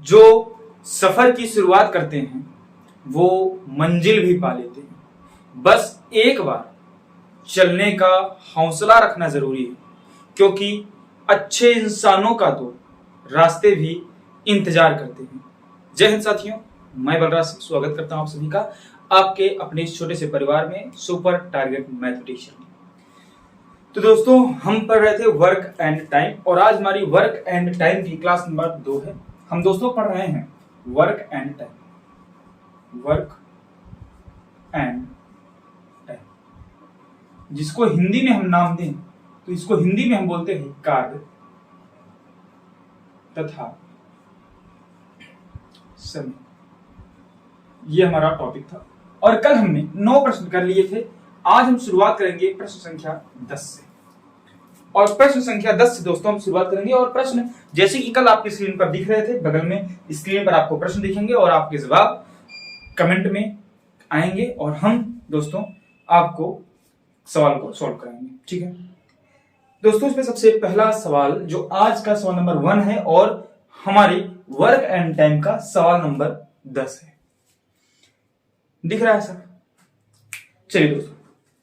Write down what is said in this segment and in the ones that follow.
जो सफर की शुरुआत करते हैं वो मंजिल भी पा लेते हैं। बस एक बार चलने का हौसला रखना जरूरी है, क्योंकि अच्छे इंसानों का तो रास्ते भी इंतजार करते हैं। जय हिंद साथियों, मैं बलराज सिंह स्वागत करता हूं आप सभी का आपके अपने इस छोटे से परिवार में सुपर टारगेट मैथमेटिशियन। तो दोस्तों, हम पढ़ रहे थे वर्क एंड टाइम और आज हमारी वर्क एंड टाइम की क्लास नंबर 2 है। हम दोस्तों पढ़ रहे हैं work and time, work and time, जिसको हिंदी में हम नाम दें तो इसको हिंदी में हम बोलते हैं कार्य तथा समय। ये हमारा टॉपिक था और कल हमने 9 प्रश्न कर लिए थे। आज हम शुरुआत करेंगे प्रश्न संख्या 10 से और प्रश्न संख्या 10 से दोस्तों हम शुरुआत करेंगे। और प्रश्न जैसे कि कल आपकी स्क्रीन पर दिख रहे थे, बगल में स्क्रीन पर आपको प्रश्न दिखेंगे और आपके जवाब कमेंट में आएंगे और हम दोस्तों आपको सवाल को सॉल्व कराएंगे। ठीक है दोस्तों, इसमें सबसे पहला सवाल जो आज का सवाल नंबर 1 है और हमारे वर्क एंड टाइम का सवाल नंबर 10 है। दिख रहा है सर? चलिए दोस्तों,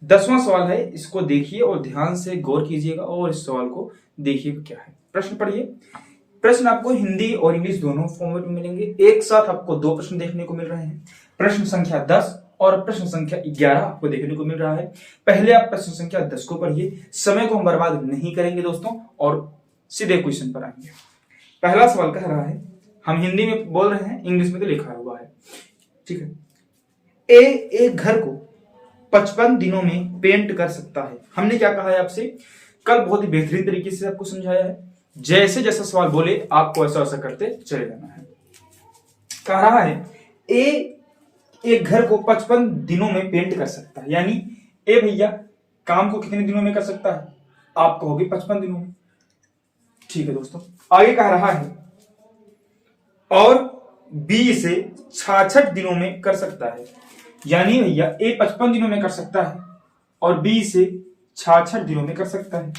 10वां सवाल है, इसको देखिए और ध्यान से गौर कीजिएगा और इस सवाल को देखिएगा क्या है। प्रश्न पढ़िए। प्रश्न आपको हिंदी और इंग्लिश दोनों फॉर्मेट में मिलेंगे। एक साथ आपको 2 प्रश्न देखने को मिल रहे हैं। प्रश्न संख्या 10 और प्रश्न संख्या 11 आपको देखने को मिल रहा है। पहले आप प्रश्न संख्या 10 को पढ़िए, समय को हम बर्बाद नहीं करेंगे दोस्तों और सीधे क्वेश्चन पर आएंगे। पहला सवाल कह रहा है, हम हिंदी में बोल रहे हैं, इंग्लिश में तो लिखा हुआ है। ठीक है, एक घर को 55 दिनों में पेंट कर सकता है। हमने क्या कहा है आपसे कल, बहुत ही बेहतरीन तरीके से आपको समझाया है। जैसे जैसा सवाल बोले आपको ऐसा ऐसा करते चले जाना है। कह रहा है एक घर को 55 दिनों में पेंट कर सकता है, यानी ए भैया काम को कितने दिनों में कर सकता है? आप कहोगे 55 दिनों में। ठीक है दोस्तों, आगे कह रहा है और बी इसे 66 दिनों में कर सकता है, यानी भैया ए 55 दिनों में कर सकता है और बी इसे 66 दिनों में कर सकता है।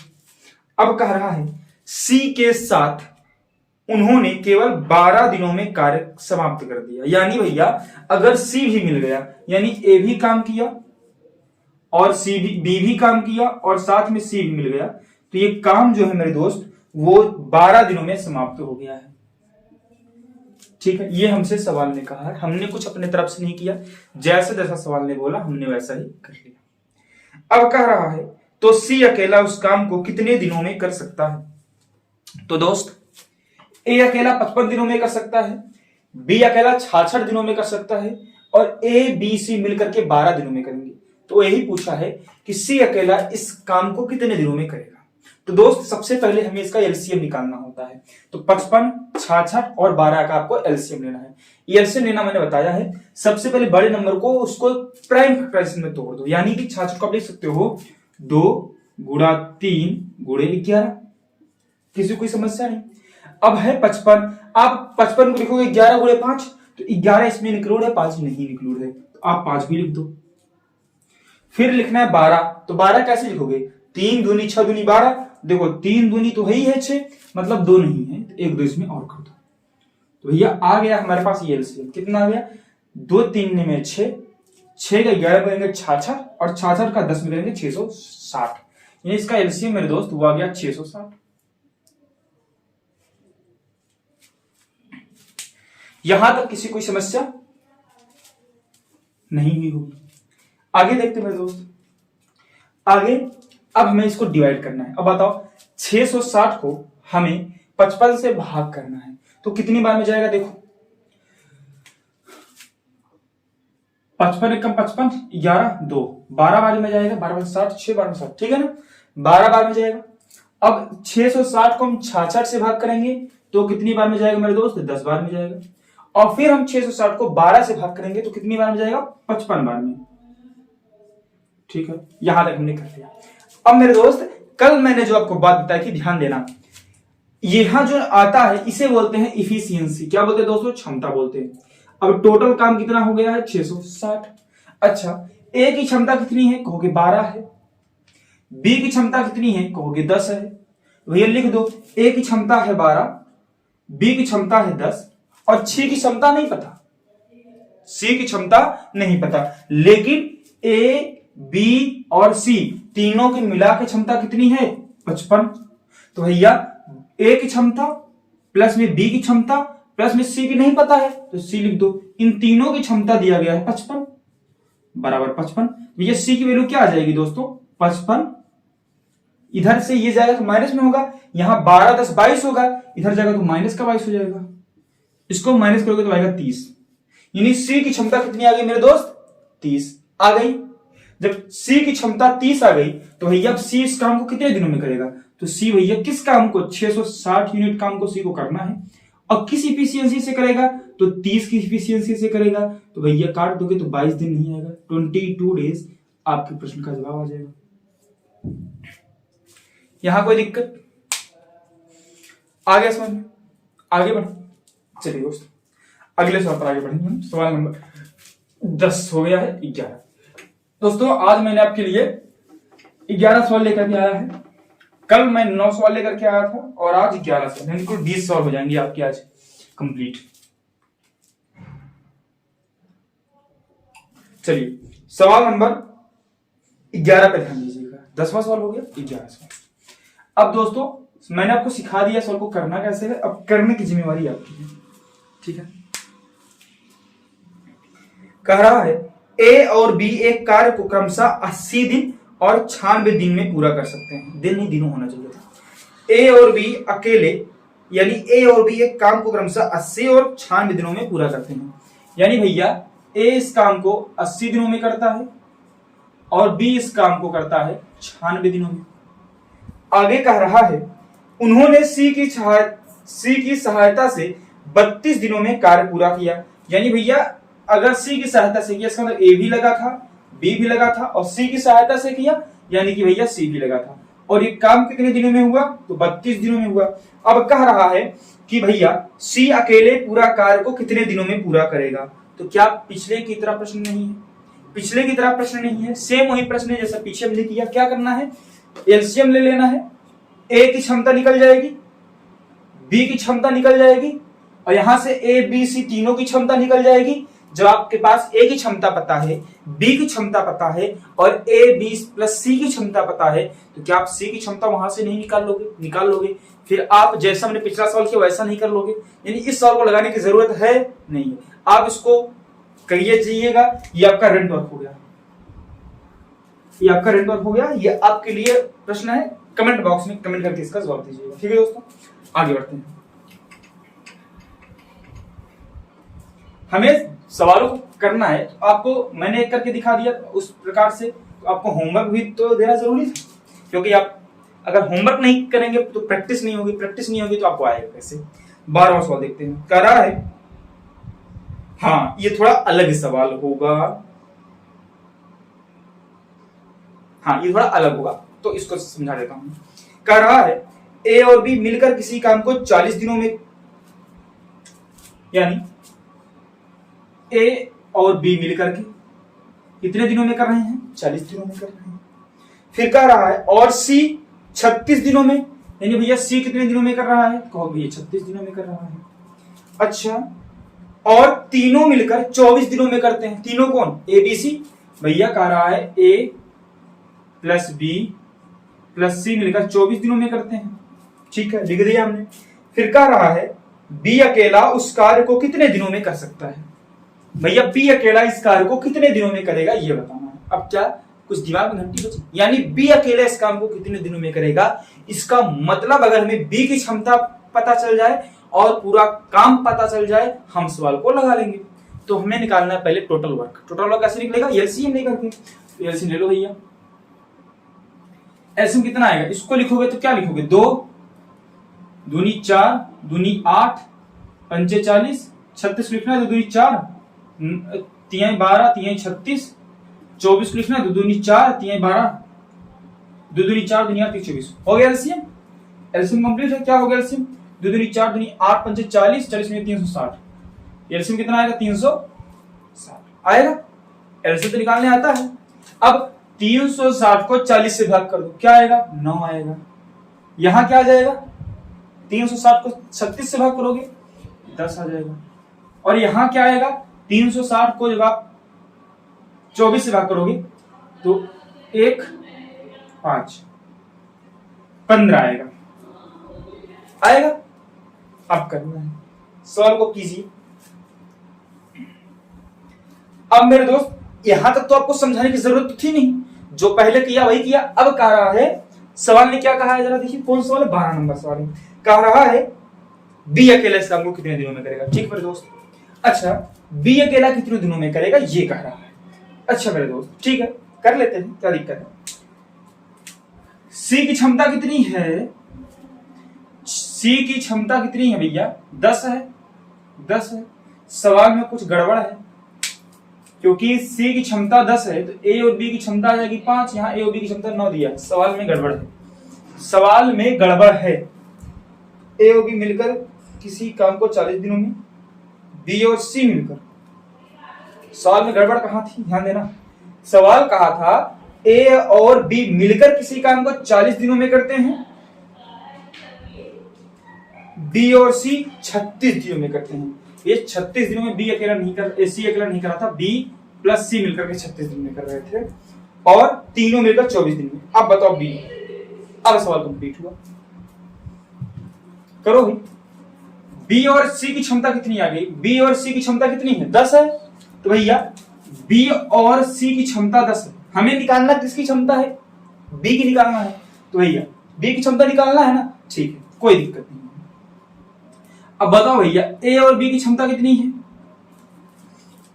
अब कह रहा है सी के साथ उन्होंने केवल 12 दिनों में कार्य समाप्त कर दिया, यानी भैया अगर सी भी मिल गया, यानी ए भी काम किया और सी भी बी भी काम किया और साथ में सी भी मिल गया, तो ये काम जो है मेरे दोस्त वो 12 दिनों में समाप्त हो गया है। ठीक है, ये हमसे सवाल ने कहा है, हमने कुछ अपने तरफ से नहीं किया, जैसा जैसा सवाल ने बोला हमने वैसा ही कर लिया। अब कह रहा है तो सी अकेला उस काम को कितने दिनों में कर सकता है? तो दोस्त ए अकेला 55 दिनों में कर सकता है, बी अकेला 66 दिनों में कर सकता है और ए बी सी मिलकर के 12 दिनों में करेंगे। तो यही पूछा है कि सी अकेला इस काम को कितने दिनों में करेगा। तो दोस्त सबसे पहले हमें इसका एलसीएम निकालना होता है। तो 55, 66 और 12 का आपको एलसीएम लेना है। एलसीएम लेना मैंने बताया है, सबसे पहले बड़े नंबर को उसको प्राइम फैक्टराइजेशन में तोड़ दो, यानी कि 66 को आप लिख सकते हो 2 गुणा 3 गुणे 11। किसी कोई समस्या नहीं। अब है 55, आप 55 को लिखोगे 11 गुणे 5, तो 11 इसमें इंक्लूड है, 5 नहीं इंक्लूड है, तो आप 5 भी लिख दो। फिर लिखना है 12, तो 12 कैसे लिखोगे? 3 दूनी 6 दूनी 12, देखो 3 दूनी तो है ही है 6, मतलब 2 नहीं है, तो 1 2 इसमें और कर दो। तो भैया आ गया हमारे पास ये एलसीएम। कितना आ गया? 2 3 में 6, 6 का 11 करेंगे 66 और 66 का 10 में करेंगे 660, यानी इसका एलसीएम मेरे दोस्त वो आ गया 660। यहां तक किसी कोई समस्या नहीं हुई होगी। आगे देखते मेरे दोस्त, आगे अब हमें इसको डिवाइड करना है। अब बताओ 660 को हमें 55 से भाग करना है, तो कितनी बार में जाएगा? देखो 55 एकम 55, 11 2, 12 बार में जाएगा, 12 60, 6 12 60, ठीक है ना, 12 बार में जाएगा। अब 660 को हम 66 से भाग करेंगे तो कितनी बार में जाएगा मेरे दोस्त? 10 बार में जाएगा। और फिर हम 660 को 12 से भाग करेंगे तो कितनी बार में जाएगा? 55 बार में। ठीक है, यहां तक हमने कर लिया। अब मेरे दोस्त कल मैंने जो आपको बात बताई थी, ध्यान देना, यहां जो आता है इसे बोलते हैं इफिशियंसी। क्या बोलते हैं दोस्तों? क्षमता बोलते हैं। अब टोटल काम कितना हो गया है? 660। अच्छा, ए की क्षमता कितनी है? कहोगे 12 है। बी की क्षमता कितनी है? कहोगे 10 है। भैया लिख दो, ए की क्षमता है 12, बी की क्षमता है 10 और C की क्षमता नहीं पता, C की क्षमता नहीं पता, लेकिन A, B और C तीनों की मिला के क्षमता कितनी है? 55। तो भैया A की क्षमता प्लस में B की क्षमता प्लस में C की नहीं पता है तो C लिख दो। इन तीनों की क्षमता दिया गया है 55 बराबर 55। भैया C की वैल्यू क्या आ जाएगी दोस्तों? 55। इधर से ये जाएगा तो माइनस में होगा, यहां 12 10 22 होगा, इधर जाएगा तो माइनस का 22 हो जाएगा, इसको माइनस करोगे तो आएगा 30। यानी C की क्षमता कितनी आ गई मेरे दोस्त? 30 आ गई। जब C की क्षमता 30 आ गई तो भैया अब C इस काम को कितने दिनों में करेगा? तो C भैया किस काम को? 660 यूनिट काम को C को करना है, और किस इफिशियंसी से करेगा? तो 30 की इफिशियंसी से करेगा। तो भैया काट दोगे तो 22 दिन नहीं आएगा, 22 डेज आपके प्रश्न का जवाब आ जाएगा। यहां कोई दिक्कत? आगे समझ में? आगे बढ़। चलिए दोस्तों अगले सवाल पर आगे बढ़ेंगे। सवाल नंबर 10 हो गया है 11। दोस्तों आज मैंने आपके लिए 11 सवाल लेकर के आया है। कल मैं 9 सवाल लेकर के आया था और आज 11 सवाल, कुल 20 सवाल हो जाएंगे आपके आज कंप्लीट। चलिए सवाल नंबर 11 पे ध्यान दीजिएगा। 10वां सवाल हो गया, 11 सवाल। अब दोस्तों मैंने आपको सिखा दिया सवाल को करना कैसे है, अब करने की जिम्मेवारी आपकी है, ठीक है। कह रहा है ए और बी एक कार्य को क्रमशः 80 दिन और 96 दिन में पूरा कर सकते हैं। दिन ही दिनों होना चाहिए था। ए और बी अकेले, यानी ए और बी एक काम को क्रमशः 80 और 96 दिनों में पूरा करते हैं। यानी भैया ए इस काम को 80 दिनों में करता है और बी इस काम को करता है 96 दिनों में। आगे कह रहा है उन्होंने सी की सहायता से 32 दिनों में कार्य पूरा किया। यानी भैया अगर सी की सहायता से किया, इसका मतलब ए भी लगा था, बी भी लगा था और सी की सहायता से किया, यानी कि भैया सी भी लगा था। और ये काम कितने दिनों में हुआ? तो 32 दिनों में हुआ। अब कह रहा है कि भैया सी अकेले पूरा कार्य को कितने दिनों में पूरा करेगा? तो क्या पिछले की तरह प्रश्न नहीं है? पिछले की तरह प्रश्न नहीं है, सेम वही प्रश्न है जैसा पीछे हमने किया। क्या करना है? एलसीएम ले लेना है। ए की क्षमता निकल जाएगी, बी की क्षमता निकल जाएगी और यहां से ए बी सी तीनों की क्षमता निकल जाएगी। जब आपके पास ए की क्षमता पता है, बी की क्षमता पता है और ए बी प्लस सी की क्षमता पता है, तो क्या आप सी की क्षमता वहां से नहीं निकाल लोगे? निकाल लोगे। फिर आप जैसा हमने पिछला सवाल किया वैसा नहीं कर लोगे, यानी इस सवाल को लगाने की जरूरत है नहीं है। आप इसको करिए जाइएगा। ये आपका रन वर्क हो गया, ये आपका रन वर्क हो गया। ये आपके लिए प्रश्न है, कमेंट बॉक्स में कमेंट करके इसका जवाब दीजिएगा, ठीक है दोस्तों। आगे बढ़ते हैं। हमें सवालों को करना है, तो आपको मैंने एक करके दिखा दिया उस प्रकार से, तो आपको होमवर्क भी तो देना जरूरी था, क्योंकि आप अगर होमवर्क नहीं करेंगे तो प्रैक्टिस नहीं होगी, प्रैक्टिस नहीं होगी तो आपको आएगा कैसे। 12वां सवाल देखते हैं। कह रहा है, हाँ ये थोड़ा अलग सवाल होगा, हाँ ये थोड़ा अलग होगा तो इसको समझा देता हूं। कह रहा है ए और बी मिलकर किसी काम को 40 दिनों में, यानी ए और बी मिलकर के कितने दिनों में कर रहे हैं? 40 दिनों में कर रहे हैं। फिर कह रहा है और सी 36 दिनों में, यानी भैया सी कितने दिनों में कर रहा है? कहो भैया 36 दिनों में कर रहा है। अच्छा, और तीनों मिलकर 24 दिनों में करते हैं। तीनों कौन? A B C. भैया कह रहा है A plus B plus C मिलकर 24 दिनों में करते हैं, ठीक है, लिख दिया हमने। फिर कह रहा है बी अकेला उस कार्य को कितने दिनों में कर सकता है? भैया बी अकेला इस कार्य को कितने दिनों में करेगा ये बताना है। अब क्या कुछ दिमाग में घंटी बची? यानी बी अकेला इस काम को कितने दिनों में करेगा, इसका मतलब अगर हमें बी की क्षमता पता चल जाए और पूरा काम पता चल जाए, हम सवाल को लगा लेंगे। तो हमें निकालना है पहले टोटल वर्क। टोटल वर्क कैसे निकलेगा? एलसीएम नहीं करते, एलसीएम ले लो भैया। एलसीएम कितना आएगा? इसको लिखोगे तो क्या लिखोगे? 2 दूनी 4 दूनी 8 पंचे 40 36 लिखना है, 2 दूनी 4 3 12 3 36 24 लिखना है, 2 दूनी 4 3 12 2 दूनी 4 दुनिया 24 हो गया एलसीएम। एलसीएम कंप्लीट है। क्या हो गया एलसीएम? 2 दूनी 4 दूनी 8 पंचे 40 40 में 360। एलसीएम कितना आएगा? 360 आएगा। एलसीएम तो निकालने आता है। अब 360 को 40 से भाग कर दो, क्या आएगा? 9 आएगा। यहां क्या आ जाएगा? 360 को 36 से भाग करोगे 10 आ जाएगा। और यहां क्या आएगा, 360 को जब आप 24 से भाग करोगे तो 1 5 15 आएगा। अब करना है, सवाल को कीजिए। अब मेरे दोस्त यहां तक तो आपको समझाने की जरूरत थी नहीं, जो पहले किया वही किया। अब कह रहा है, सवाल ने क्या कहा है, जरा देखिए कौन सा सवाल है, 12 नंबर सवाल है। कह रहा है बी अकेला इस काम को कितने दिनों में करेगा। ठीक मेरे दोस्त, अच्छा बी अकेला कितने दिनों में करेगा ये कह रहा है। अच्छा मेरे दोस्त ठीक है, कर लेते हैं, क्या दिक्कत है। सी की क्षमता कितनी है, सी की क्षमता कितनी है भैया, 10 है। 10 है, सवाल में कुछ गड़बड़ है, क्योंकि सी की क्षमता 10 है तो ए और बी की क्षमता आ जाएगी 5। यहाँ ए और बी की क्षमता 9 दिया है, सवाल में गड़बड़ है, सवाल में गड़बड़ है। ए और बी मिलकर किसी काम को 40 दिनों में, बी और सी मिलकर, सवाल में गड़बड़ कहां थी, ध्यान देना। सवाल कहा था ए और बी मिलकर किसी काम को 40 दिनों में करते हैं, बी और सी 36 दिनों में करते हैं। ये 36 दिनों में बी अकेला नहीं कर, सी अकेला नहीं कर रहा था, बी प्लस सी मिलकर के 36 दिन में कर रहे थे, और तीनों मिलकर 24 दिन में। अब बताओ बी, अब सवाल कंप्लीट हुआ, करो भाई। बी और सी की क्षमता कितनी आ गई, बी और सी की क्षमता कितनी है, 10 है। तो भैया बी और सी की क्षमता 10 है, हमें निकालना किसकी क्षमता है, बी की निकालना है। तो भैया बी की क्षमता निकालना है ना, ठीक है, कोई दिक्कत नहीं। अब बताओ भैया ए और बी की क्षमता कितनी है,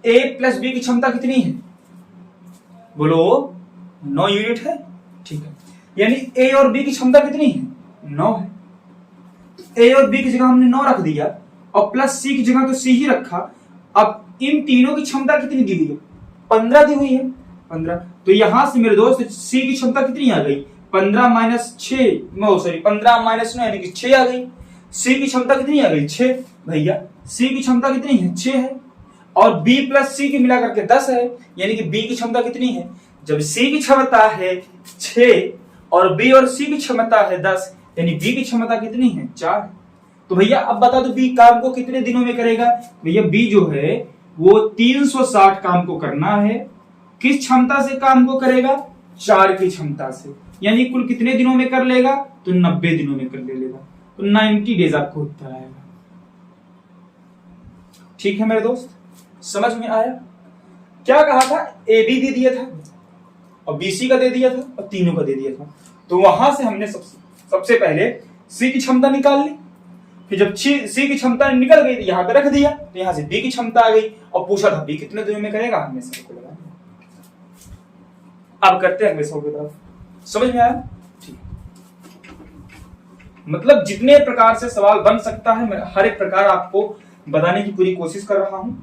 ए प्लस बी की क्षमता कितनी है, बोलो 9 यूनिट है। ठीक है, यानी ए और बी की क्षमता कितनी है, 9 है। ए और बी की जगह हमने 9 रख दिया, और प्लस सी की जगह तो सी ही रखा। अब इन तीनों की क्षमता कितनी दी हुई है, 15 दी हुई है, 15। तो यहां से मेरे दोस्त सी की क्षमता कितनी आ गई, 15 माइनस 6, सॉरी 15 माइनस 9 यानी कि 6 आ गई। सी की क्षमता कितनी आ गई, 6। भैया सी की क्षमता कितनी है, 6 है, और बी प्लस सी की मिलाकर के 10 है, यानी कि बी की क्षमता कितनी है, जब सी की क्षमता है 6 और बी और सी की क्षमता है 10, यानी बी की क्षमता कितनी है, 4। तो भैया अब बता दो बी काम को कितने दिनों में करेगा। भैया बी जो है वो 360 काम को करना है, किस क्षमता से काम को करेगा, 4 की क्षमता से, यानी कुल कितने दिनों में कर लेगा, तो 90 दिनों में कर लेगा। तो 90 डेज आपको उत्तर आएगा। ठीक है मेरे दोस्त, समझ में आया। क्या कहा था, ए बी दे दिया था और बी सी का दे दिया था और तीनों का दे दिया था। तो वहां से हमने सबसे पहले सी की क्षमता निकाल ली, फिर जब सी की क्षमता निकल गई तो यहां पे रख दिया, तो यहां से बी की क्षमता आ गई, और पूछा था बी कितने दिनों में करेगा, हमने सबको लगा दिया। अब करते हैं सौ की तरफ, समझ में आया। मतलब जितने प्रकार से सवाल बन सकता है, मैं हर एक प्रकार आपको बताने की पूरी कोशिश कर रहा हूं।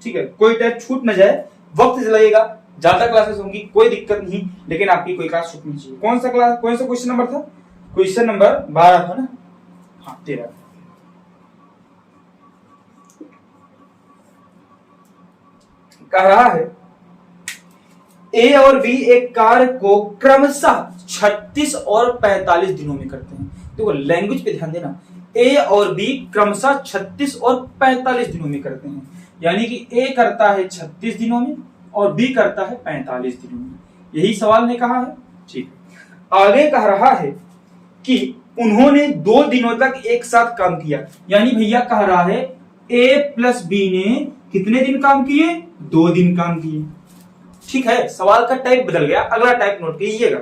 ठीक है, कोई टाइप छूट न जाए, वक्त लगेगा, ज्यादा क्लासेस होंगी, कोई दिक्कत नहीं, लेकिन आपकी कोई क्लास छूटनी चाहिए। कौन सा क्वेश्चन नंबर था, क्वेश्चन नंबर 12 था ना, हाँ 13। कह रहा है ए और बी एक कार्य को क्रमशः 36 और 45 दिनों में करते हैं। देखो लैंग्वेज पे ध्यान देना, ए और बी क्रमशः 36 और 45 दिनों में करते हैं, यानी कि ए करता है 36 दिनों में और बी करता है 45 दिनों में। यही सवाल ने कहा है। ठीक है, आगे कह रहा है कि उन्होंने 2 दिनों तक एक साथ काम किया, यानी भैया कह रहा है ए प्लस बी ने कितने दिन काम किए, 2 दिन काम किए। ठीक है, सवाल का टाइप बदल गया, अगला टाइप नोट कीजिएगा।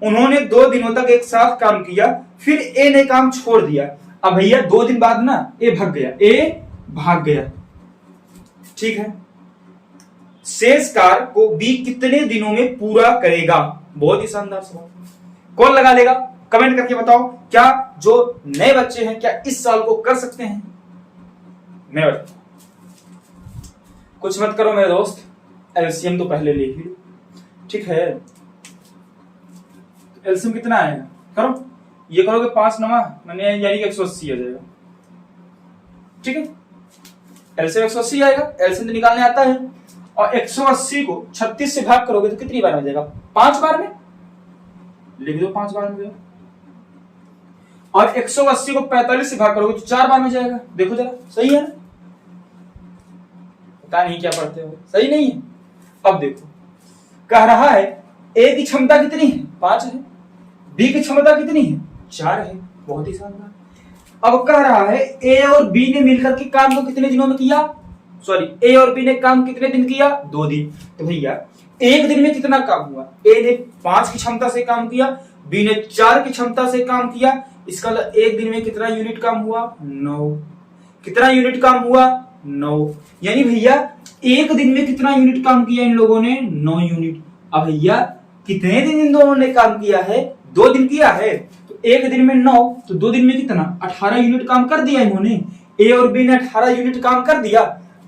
उन्होंने 2 दिनों तक एक साथ काम किया, फिर ए ने काम छोड़ दिया। अब भैया 2 दिन बाद ना ए भाग गया। ठीक है, शेष कार्य को बी कितने दिनों में पूरा करेगा। बहुत ही शानदार सवाल, कौन लगा लेगा, कमेंट करके बताओ। क्या जो नए बच्चे हैं क्या इस सवाल को कर सकते हैं, मैं बताता हूं। कुछ मत करो मेरे दोस्त, एलसीएम तो पहले ले ही। ठीक है, एलसीएम कितना आएगा, करो ये करोगे 5 नमा मैंने यानी कि 180 आ जाएगा। ठीक है, एलसीएम 180 आएगा, एलसीएम तो निकालने आता है, और 180 को 36 से भाग करोगे तो कितनी बार में जाएगा, 5 बार में, लिख दो 5 बार में। और 180 को 45 से भाग करोगे तो 4 बार में जाएगा। देखो जरा, सही है ना। पता नहीं क्या पढ़ते हो, सही नहीं है। अब देखो कह रहा है ए की क्षमता कितनी है, 5 है, बी की क्षमता कितनी है, 4 है, बहुत ही शानदार। अब कह रहा है ए और बी ने मिलकर के काम को कितने दिनों में किया, सॉरी ए और बी ने काम कितने दिन किया, 2 दिन। तो भैया एक दिन में कितना काम हुआ, ए ने 5 की क्षमता से काम किया, बी ने 4 की क्षमता से काम किया, इसका एक दिन में कितना यूनिट काम हुआ, 9। कितना यूनिट काम हुआ, 9। यानी भैया एक दिन में कितना यूनिट काम किया इन लोगों ने, 9 यूनिट। अब भैया कितने दिन इन दोनों ने काम किया है, 2 दिन किया है, तो एक दिन में 9, तो 2 दिन में कितना, 18 यूनिट काम कर दिया इन्होंने। ए और बी ने 18 यूनिट काम कर दिया।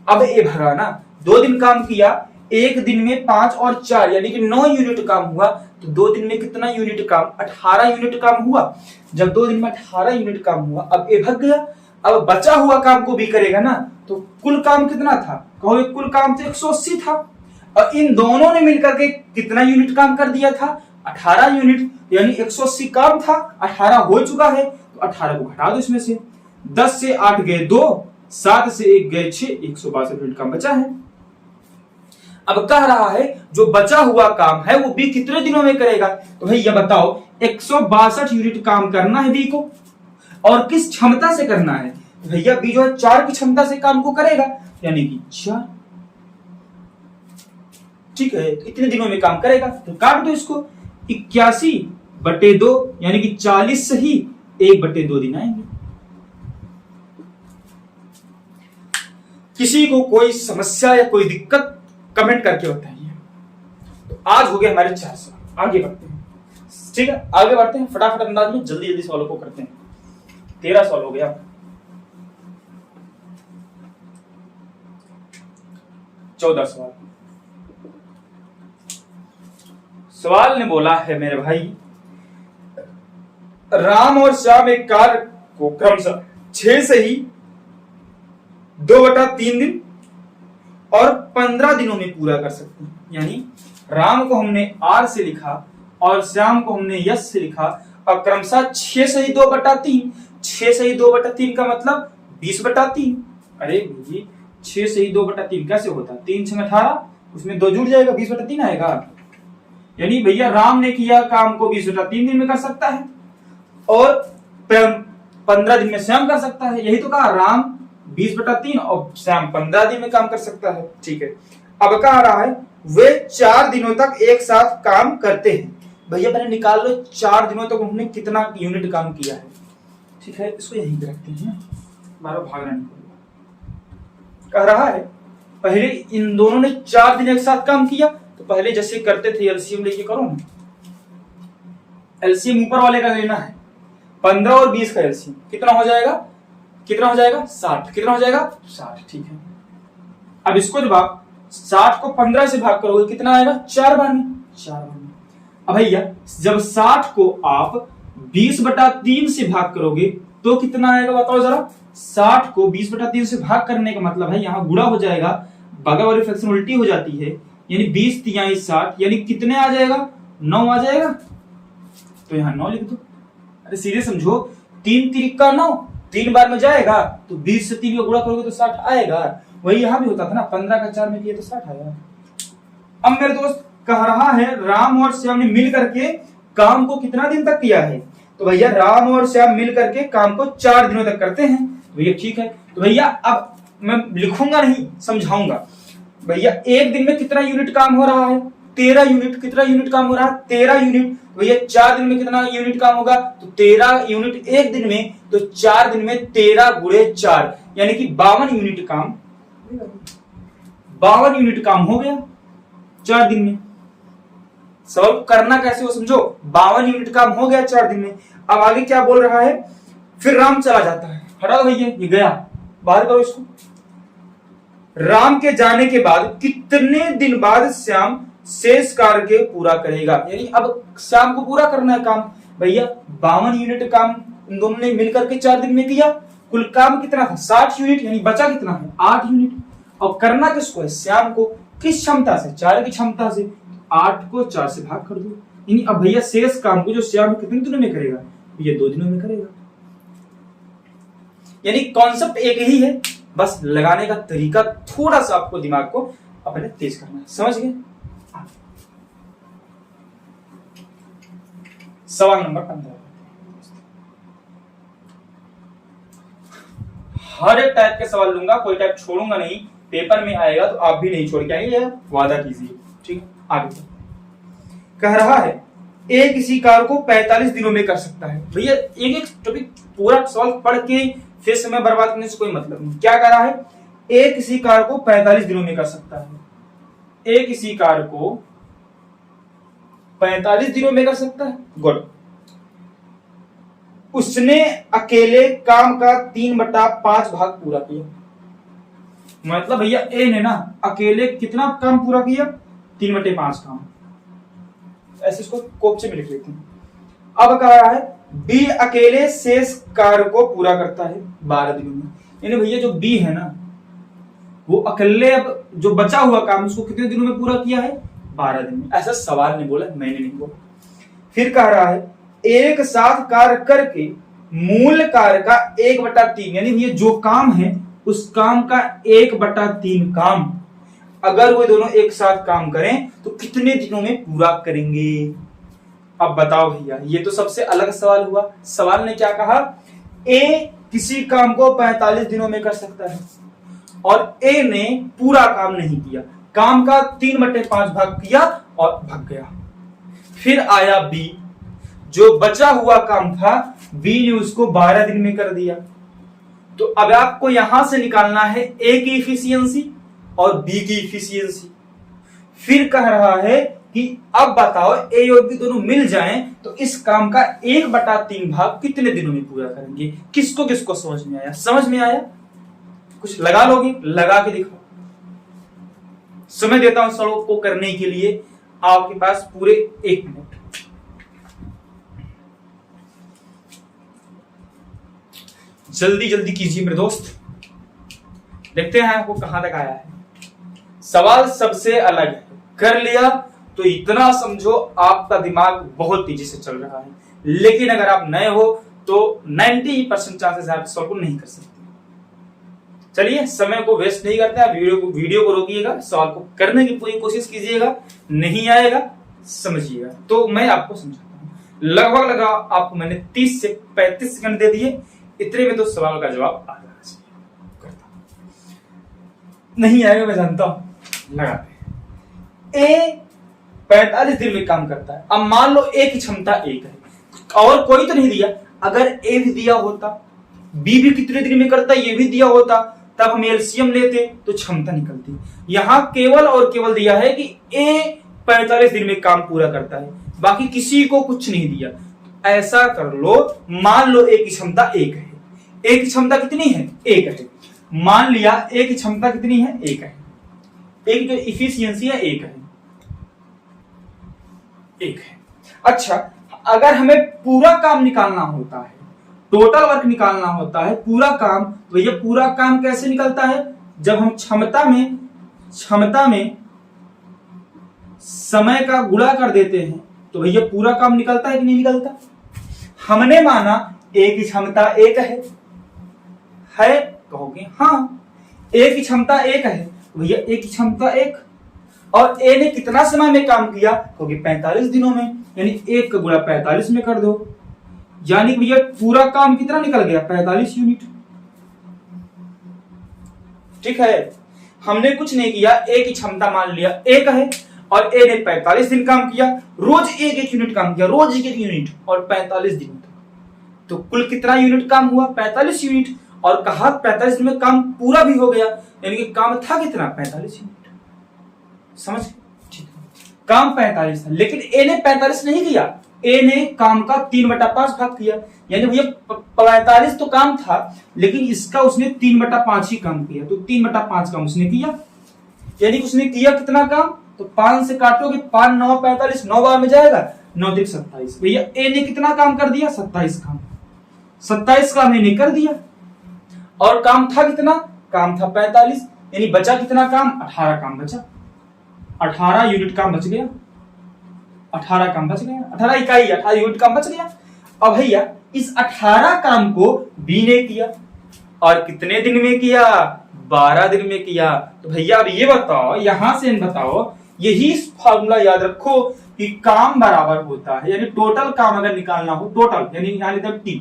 अब ए भगाना, 2 दिन काम किया, एक दिन में 5 और 4 यानी कि 9 यूनिट काम हुआ, तो 2 दिन में कितना यूनिट काम, 18 यूनिट काम हुआ। जब 2 दिन में 18 यूनिट काम हुआ, अब ए भग गया, अब बचा हुआ काम को भी करेगा ना, तो कुल काम कितना था, कहो कुल काम तो 180 था, और इन दोनों ने मिलकर के कितना यूनिट काम कर दिया था, 18 यूनिट, यानी 180 काम था, 18 हो चुका है, तो 18 को घटा दो इसमें से, 10 से 8 गए 2, 7 से 1 गए 6, 162 यूनिट काम बचा है। अब कह रहा है जो बचा हुआ काम है वो बी कितने दिनों में करेगा, तो भैया बताओ 162 यूनिट काम करना है बी को, और किस क्षमता से करना है, तो भैया बी जो है 4 की क्षमता से काम को करेगा, यानी कि 4, ठीक है, तो इतने दिनों में काम करेगा। तो काट दो इसको, 81/2 यानी कि 40 से ही 1/2 दिन आएंगे। किसी को कोई समस्या या कोई दिक्कत कमेंट करके बताइए। तो आज हो गए हमारे 4 सवाल, आगे बढ़ते हैं, ठीक है, आगे बढ़ते हैं फटाफट अंदाज में, जल्दी जल्दी सवालों को करते हैं। 13 सवाल हो गया, 14 सवाल। सवाल ने बोला है मेरे भाई, राम और श्याम एक कार्य को क्रमशः 6 से ही 2/3 दिन और 15 दिनों में पूरा कर सकते हैं। यानी राम को हमने आर से लिखा और श्याम को हमने यस से लिखा, और क्रमशः 6 से ही 2/3, 6 से ही 2/3 का मतलब 20/3। अरे जी 6 से ही 2/3 कैसे होता, 3 6 18, उसमें 2 जुड़ जाएगा, 20/3 आएगा। यानी भैया राम ने किया काम को 20/3 दिन में कर सकता है, और 15 दिन में श्याम कर सकता है। यही तो कहा, राम 20/3 और श्याम 15 दिन में काम कर सकता है, ठीक है। अब कहा रहा है वे 4 दिनों तक एक साथ काम करते हैं। भैया पहले निकाल लो 4 दिनों तक उन्होंने कितना यूनिट काम किया है, ठीक है, इसको यहीं पे रखते हैं, हमारा भागना नहीं पड़ेगा। कह रहा है पहले इन दोनों ने 4 दिन एक साथ काम किया, तो पहले जैसे करते थे एलसीएम लेके करो ना, एलसीएम ऊपर वाले का लेना है, 15 और 20 का एलसीएम कितना हो जाएगा, कितना हो जाएगा 60, कितना हो जाएगा 60, ठीक है। अब इसको जब आप 60 को 15 से भाग करोगे कितना आएगा, 4 बार में, 4 बार में। अब भैया जब 60 को आप 20/3 से भाग करोगे तो कितना आएगा बताओ जरा, 60 को 20/3 से भाग करने का मतलब है यहाँ गुणा हो जाएगा, बगल वाली फ्रैक्शन उल्टी हो जाती है, यानी 20 तिहाई 60, यानी कितने आ जाएगा, 9 आ जाएगा। तो यहाँ 9 लिख दो, अरे सीधे समझो, 3 तिरिका 9, 3 बार में जाएगा, तो 20 से 3 का गुणा करोगे तो 60 आएगा। वही यहाँ भी होता था ना, 15 का 4 में किया तो 60 आया। अब मेरे दोस्त कह रहा है राम और श्याम ने मिल करके काम को कितना दिन तक किया है, तो भैया राम और श्याम मिल करके काम को 4 दिनों तक करते हैं। भैया ठीक है, तो भैया अब मैं लिखूंगा नहीं, समझाऊंगा। भैया एक दिन में कितना यूनिट काम हो रहा है, 13 यूनिट। कितना यूनिट काम हो रहा है, 13 यूनिट। भैया 4 दिन में कितना यूनिट काम होगा, तो 13 यूनिट एक दिन में, तो 4 दिन में 13 गुणे 4 यानी कि 52 यूनिट काम, 52 यूनिट काम हो गया 4 दिन में। सॉल्व करना कैसे हो समझो, 52 यूनिट काम हो गया 4 दिन में। अब आगे क्या बोल रहा है, फिर राम चला जाता है, हटा दो भैया, ये गया, बाहर करो इसको। राम के जाने के बाद कितने दिन बाद श्याम शेष कार्य के पूरा करेगा, यानी अब श्याम को पूरा करना है काम। भैया 52 यूनिट काम इन दोनों ने मिलकर के 4 दिन में किया, कुल काम कितना था 60 यूनिट, यानी बचा कितना है 8 यूनिट। और करना किसको है, श्याम को, किस क्षमता से, 4 की क्षमता से, 8 को 4 से भाग कर दो। यानी अब भैया शेष काम को जो श्याम कितने दिनों में करेगा, ये 2 दिनों में करेगा। यानी कॉन्सेप्ट एक ही है, बस लगाने का तरीका थोड़ा सा आपको दिमाग को अपने तेज करना है। समझ गए? सवाल नंबर 15। हर एक टाइप के सवाल लूंगा, कोई टाइप छोड़ूंगा नहीं। पेपर में आएगा तो आप भी नहीं छोड़ के आएंगे, वादा कीजिए। ठीक है, आगे कह रहा है ए किसी कार्य को 45 दिनों में कर सकता है। भैया एक एक टॉपिक पूरा सवाल पढ़ के फिर समय बर्बाद करने से कोई मतलब नहीं। क्या कह रहा है? ए किसी कार्य को 45 दिनों में कर सकता है। ए किसी कार्य को 45 दिनों में कर सकता है। गुड। उसने अकेले काम का 3/5 भाग पूरा किया। मतलब भैया ए ने ना अकेले कितना काम पूरा किया? 3/5 काम। ऐसे इसको कोपचे में लिख लेते हैं। अब कह रहा है बी अकेले शेष कार्य को पूरा करता है 12 दिनों में। यानी भैया जो बी है ना, वो अकेले अब जो बचा हुआ काम उसको कितने दिनों में पूरा किया है? 12 दिन में। ऐसा सवाल नहीं बोला, मैंने नहीं बोला। फिर कह रहा है एक साथ कार्य करके मूल कार्य का 1/3, यानी ये जो काम है उस काम का 1/3 काम अगर वो दोनों एक साथ काम करें तो कितने दिनों में पूरा करेंगे? अब बताओ भैया, ये तो सबसे अलग सवाल हुआ। सवाल ने क्या कहा? ए किसी काम को 45 दिनों में कर सकता है और ए ने पूरा काम नहीं किया, काम का 3/5 भाग किया और भाग गया। फिर आया बी, जो बचा हुआ काम था बी ने उसको 12 दिन में कर दिया। तो अब आपको यहां से निकालना है ए की इफिशियंसी और बी की इफिशियंसी। फिर कह रहा है कि अब बताओ ए और बी दोनों मिल जाएं तो इस काम का 1/3 भाग कितने दिनों में पूरा करेंगे? किसको किसको समझ में आया? समझ में आया? कुछ लगा लोगे? लगा के दिखाओ। समय देता हूं सड़कों को करने के लिए, आपके पास पूरे 1 मिनट। जल्दी जल्दी कीजिए मेरे दोस्त, देखते हैं आपको कहां तक आया है। सवाल सबसे अलग है, कर लिया तो इतना समझो आपका दिमाग बहुत तेजी से चल रहा है। लेकिन अगर आप नए हो तो 90% चांसेस आप सवाल को नहीं कर सकते। चलिए समय को वेस्ट नहीं करते, आप वीडियो को रोकिएगा, सवाल को करने की पूरी कोशिश कीजिएगा। नहीं आएगा समझिएगा तो मैं आपको समझाता हूं। लगभग लगा आपको मैंने 30 से 35 सेकंड दे दिए, इतने में तो सवाल का जवाब आ जाना चाहिए। नहीं आएगा मैं जानता हूं, लगाते। ए 45 दिन में काम करता है। अब मान लो ए की क्षमता 1 है और कोई तो नहीं दिया। अगर ए भी दिया होता, बी भी कितने दिन में करता ये भी दिया होता, तब हम एलसीएम लेते तो क्षमता निकलती। यहां केवल और केवल दिया है कि ए 45 दिन में काम पूरा करता है, बाकी किसी को कुछ नहीं दिया। ऐसा कर लो, मान लो ए की क्षमता 1 है। ए की क्षमता कितनी है? 1 है। मान लिया ए की क्षमता कितनी है? 1 है। ए की जो इफिशियंसी है 1 है। 1 है। अच्छा, अगर हमें पूरा काम निकालना होता है, टोटल वर्क निकालना होता है, पूरा काम, तो ये पूरा काम कैसे निकलता है? जब हम क्षमता में समय का गुणा कर देते हैं तो भैया पूरा काम निकलता है कि नहीं निकलता? हमने माना ए की क्षमता 1 है कहोगे हाँ। ए की क्षमता 1 है, भैया ए की क्षमता 1 और ए ने कितना समय में काम किया? कहोगे 45 दिनों में, यानी 1 का गुणा 45 में कर दो, यानी भैया पूरा काम कितना निकल गया? 45 यूनिट। ठीक है, हमने कुछ नहीं किया। ए की क्षमता मान लिया 1 है और ए ने 45 दिन काम किया, रोज 1-1 यूनिट काम किया, रोज 1-1 यूनिट और 45 दिन तक, तो कुल कितना यूनिट काम हुआ? 45 यूनिट। और कहा 45 दिन में काम पूरा भी हो गया, यानी कि काम था कितना? 45 यूनिट। समझ? ठीक है, काम 45 था, लेकिन ए ने 45 नहीं किया, ए ने काम का 3/5 भाग किया, यानी भैया 45 तो काम था लेकिन इसका उसने 3/5 ही काम किया, तो 3/5 काम उसने किया, यानी उसने किया कितना काम? तो 5 से काटोगे 5 9 45, 9 बार में जाएगा, 9 3 27। भैया ए ने कितना काम कर दिया? 27 काम। 27 काम ए ने कर दिया और काम था कितना? काम था 45, यानी बचा कितना काम? 18 काम बचा। 18 यूनिट काम बच गया। 18 काम बच गया, 18 इकाई, 18 यूनिट काम बच गया। अब भैया इस 18 काम को बी ने किया और कितने दिन में किया? 12 दिन में किया। तो भैया अब ये बताओ, यहां से बताओ, यही फॉर्मूला याद रखो कि काम बराबर होता है, यानी टोटल काम अगर निकालना हो, टोटल यानी यहां लिखा टी,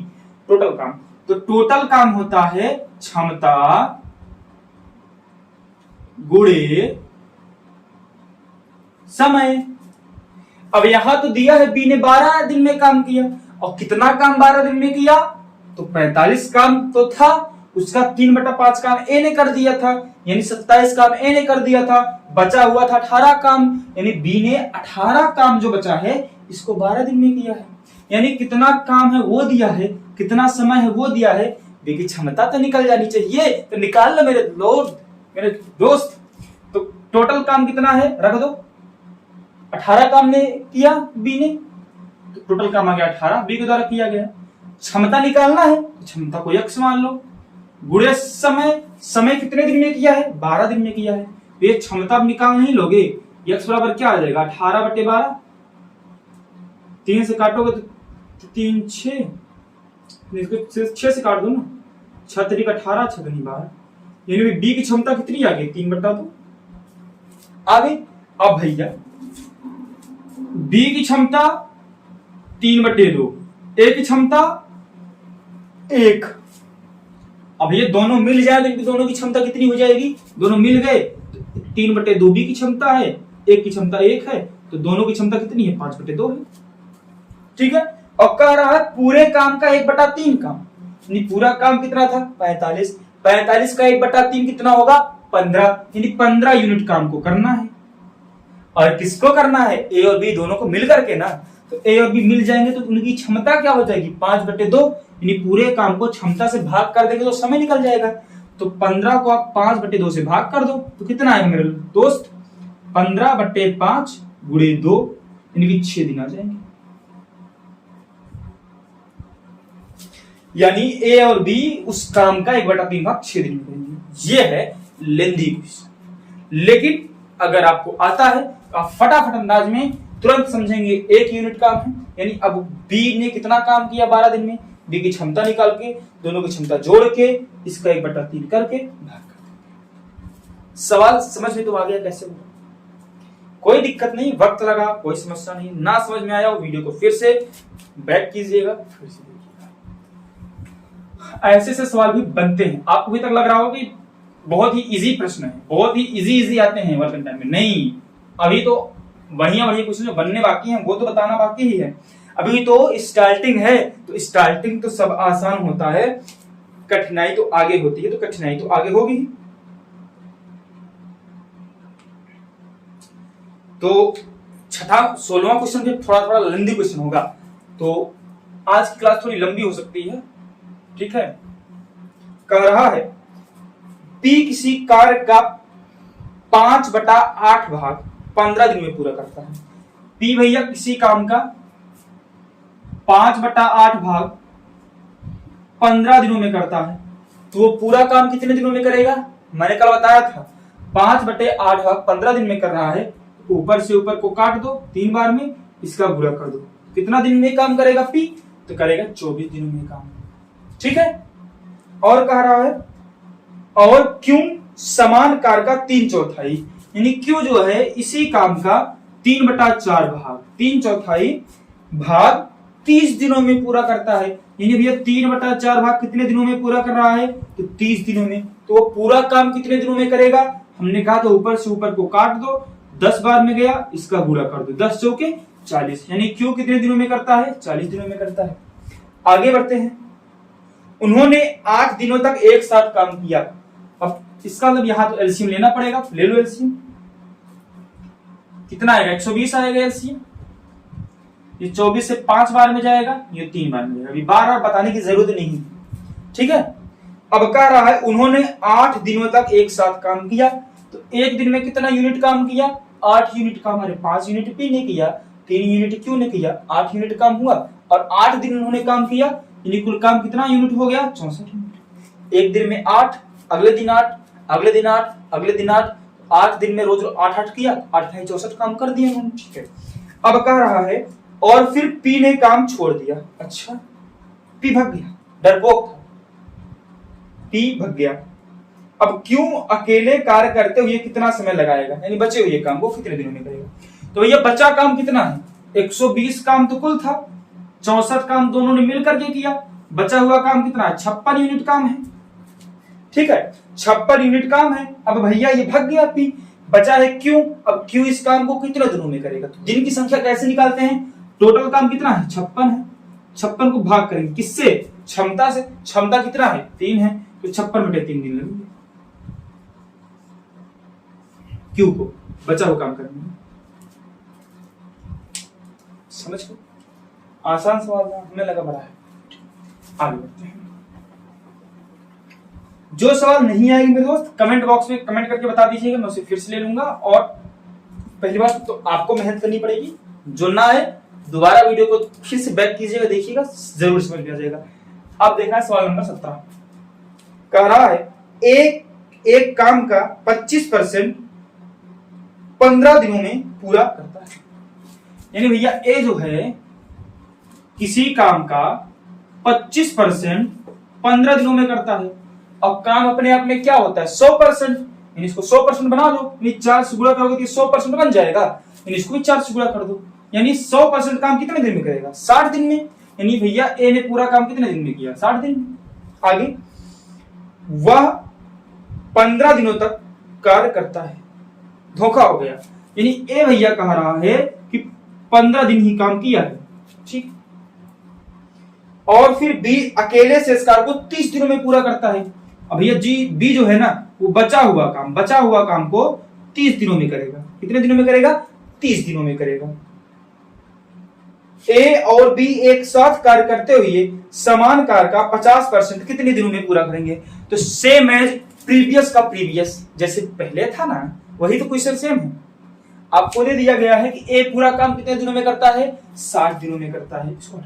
टोटल काम, तो टोटल काम होता है क्षमता गुणे समय। अब यहां तो दिया है बी ने 12 दिन में काम किया, और कितना काम 12 दिन में किया, तो 45 काम तो था, उसका 3/5 काम ए ने कर दिया था, यानी 27 काम ए ने कर दिया था, बचा हुआ था 18 काम, यानी बी ने 18 काम जो बचा है इसको 12 दिन में किया है। यानी कितना काम है वो दिया है, कितना समय है वो दिया है, बी की क्षमता तो निकल जानी चाहिए, तो निकाल लो मेरे दोस्त। तो टोटल काम कितना है रख दो, 18 काम ने किया बी ने, तो टोटल काम आ गया 18, बी के द्वारा किया गया। क्षमता निकालना है तो क्षमता को x मान लो, गुणे समय, समय कितने दिन में किया है, 12 दिन में किया है, तो ये क्षमता आप निकाल नहीं लोगे, x बराबर क्या आ जाएगा 18/12, 3 से काटोगे तो 3 6, इसको 6 से काट दो ना, 6 3 18, 6 2 12, यानी बी की क्षमता कितनी आ गई 3/2 आ गई। अब भैया बी की क्षमता 3/2, ए की क्षमता 1। अब ये दोनों मिल जाए तो इनकी दोनों की क्षमता कितनी हो जाएगी, दोनों मिल गए 3/2 बी की क्षमता है, एक की क्षमता 1 है, तो दोनों की क्षमता कितनी है 5/2 है। ठीक है, और कह रहा है पूरे काम का 1/3 काम, यानी पूरा काम कितना था 45, 45 का 1/3 कितना होगा 15, यानी 15 यूनिट काम को करना है। और किसको करना है, ए और बी दोनों को मिल करके ना, तो ए और बी मिल जाएंगे तो उनकी क्षमता क्या हो जाएगी 5/2, यानी पूरे काम को क्षमता से भाग कर देंगे तो समय निकल जाएगा। तो 15 को आप 5/2 से भाग कर दो तो कितना आएगा मेरे दोस्त, 15/5 गुणे 2, यानी कि 6 दिन आ जाएंगे। यानी ए और बी उस काम का 1/3 भाग 6 दिन में करेंगे। ये है लेंदी क्वेश्चन, लेकिन अगर आपको आता है तो आप फटाफट अंदाज में तुरंत समझेंगे 1 यूनिट काम है, यानी अब बी ने कितना काम किया 12 दिन में, बी की क्षमता निकाल के दोनों की क्षमता जोड़ के इसका 1/3 करके भाग कर देंगे। सवाल समझ में तो आ गया कैसे होगा, कोई दिक्कत नहीं, वक्त लगा कोई समस्या नहीं, ना समझ में आया वो वीडियो को फिर से बैक कीजिएगा, फिर से देखिएगा। ऐसे से सवाल भी बनते हैं, आपको अभी तक लग रहा होगा कि बहुत ही इजी प्रश्न है, बहुत ही इजी आते हैं वर्क टाइम में, नहीं, अभी तो बढ़िया क्वेश्चन जो बनने बाकी हैं वो तो बताना बाकी ही है, अभी तो स्टार्टिंग है, तो स्टार्टिंग तो सब आसान होता है, कठिनाई तो आगे होती है, तो कठिनाई तो आगे होगी। तो छठा 16वां क्वेश्चन भी थोड़ा लंबी क्वेश्चन होगा, तो आज की क्लास थोड़ी लंबी हो सकती है, ठीक है। कह रहा है पी किसी कार्य का 5/8 भाग 15 दिन में पूरा करता है। पी भैया किसी काम का 5/8 भाग 15 दिनों में करता है, तो वो पूरा काम कितने दिनों में करेगा, मैंने कल बताया था 5/8 भाग 15 दिन में कर रहा है, ऊपर से ऊपर को काट दो 3 बार में, इसका गुणा कर दो, कितना दिन में काम करेगा पी, तो करेगा 24 दिनों में काम, ठीक है। और कह रहा है और क्यों समान कार्य का 3/4, यानी क्यों जो है इसी काम का 3/4 भाग 3/4 भाग 30 दिनों में पूरा करता है, यानी भैया 3/4 भाग कितने दिनों में पूरा कर रहा है, तो 30 दिनों में, तो वो पूरा काम कितने दिनों में करेगा, हमने कहा तो ऊपर से ऊपर को काट दो, 10 बार में गया, इसका गुणा कर दो, 10 चौके 40, यानी क्यों कितने दिनों में करता है 40 दिनों में करता है। आगे बढ़ते हैं, उन्होंने 8 दिनों तक एक साथ काम किया, अब इसका मतलब यहां तो एलसीएम लेना पड़ेगा, ले लो एलसीएम, कितना आएगा 120 आएगा एलसीएम, ये 24 से 5 बार में जाएगा, ये 3 बार में जाएगा, अभी बार बताने की जरूरत नहीं, ठीक है। अब कह रहा है उन्होंने 8 दिनों तक एक साथ काम किया, तो एक दिन में कितना यूनिट काम किया 8 यूनिट काम, अरे 5 यूनिट पी ने किया, 3 यूनिट क्यों ने किया, 8 यूनिट काम हुआ, और 8 दिन उन्होंने काम किया, यानी कुल काम कितना यूनिट हो गया 64 यूनिट। एक दिन में 8, अगले दिन 8, अगले दिन 8, अगले दिन 8, 8 दिन में रोज 8 किया, 8 64 काम कर दिया उन्होंने, ठीक है। अब कह रहा है और फिर पी ने काम छोड़ दिया, अच्छा पी भाग गया, डरपोक था, पी भाग गया। अब क्यों अकेले कार्य करते हुए कितना समय लगाएगा, यानी बचे हुए काम को कितने दिनों में करेगा। तो भैया बचा काम कितना है, 120 काम तो कुल था, 64 काम दोनों ने मिलकर के किया, बचा हुआ काम कितना है, 56 यूनिट काम है। ठीक है, 56 यूनिट काम है। अब भैया ये भाग गया पी, बचा है क्यों। अब क्यों इस काम को कितने दिनों में करेगा, तो दिन की संख्या कैसे निकालते हैं, टोटल काम कितना है 56 है, 56 को भाग करेंगे किससे, क्षमता से, क्षमता कितना है 3 है, तो 56/3 दिन लगेंगे क्यू को बचा हुआ काम करने में। समझ गए, आसान सवाल था, हमें लगा बड़ा है। आगे बढ़ते हैं। जो सवाल नहीं आएगी मेरे दोस्त कमेंट बॉक्स में कमेंट करके बता दीजिएगा, मैं उसे फिर से ले लूंगा। और पहली बात तो आपको मेहनत करनी पड़ेगी, जो ना आए दोबारा वीडियो को फिर से बैक कीजिएगा, देखिएगा जरूर समझ में आ जाएगा। अब देखना है सवाल नंबर 17, कह रहा है एक काम का 25% 15 दिनों में पूरा करता है। यानी भैया ए जो है किसी काम का 25% 15 दिनों में करता है। अब काम अपने आप में क्या होता है 100%, यानी इसको 100% बना लो, यानी 4 से गुणा करोगे तो 100% बन जाएगा, यानी इसको भी 4 से गुणा कर दो, यानी 100% काम कितने दिन में करेगा 60 दिन में। यानी भैया ए ने पूरा काम कितने दिन में किया 60 दिन में। आगे वह 15 दिनों तक कार्य करता है, धोखा हो गया, यानी ए भैया कह रहा है कि 15 दिन ही काम किया है। ठीक, और फिर बी अकेले से इस कार्य को 30 दिनों में पूरा करता है। अब भैया जी बी जो है ना वो बचा हुआ काम को 30 दिनों में करेगा। कितने दिनों में करेगा 30 दिनों में करेगा। ए और बी एक साथ कार्य करते हुए समान कार्य का 50% कितने दिनों में पूरा करेंगे, तो सेम एज प्रीवियस का प्रीवियस, जैसे पहले था ना वही तो क्वेश्चन सेम है। आपको दे दिया गया है कि ए पूरा काम कितने दिनों में करता है 60 दिनों में करता है। इसको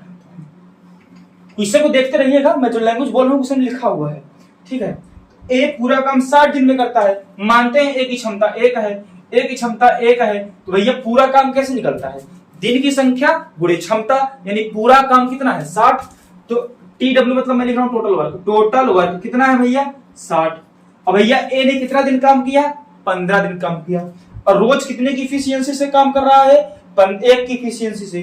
क्वेश्चन को देखते रहिएगा, मैं जो लैंग्वेज बोल रहा हूँ उसमें लिखा हुआ है। ठीक है, ए पूरा काम 60 दिन में करता है, मानते हैं ए की क्षमता 1 है, ए की क्षमता 1 है, तो भैया पूरा काम कैसे निकलता है दिन की संख्या गुणे क्षमता, यानी पूरा काम कितना है 60। तो टी डब्ल्यू मतलब मैं लिख रहा हूं टोटल वर्क कितना है भैया 60। अब भैया ए ने कितना दिन काम किया 15 दिन काम किया, और रोज कितने की इफिशियंसी से काम कर रहा है 1 की इफिशियंसी से,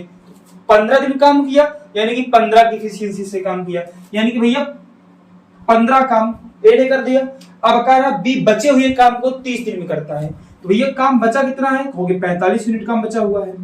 15 दिन काम किया यानी कि 15 की इफिशियंसी से काम किया, यानी कि भैया 15 काम ए ने कर दिया। अब कह रहा बी बचे हुए काम को 30 दिन में करता है, तो भैया काम बचा कितना है हो गया 45 यूनिट काम बचा हुआ है,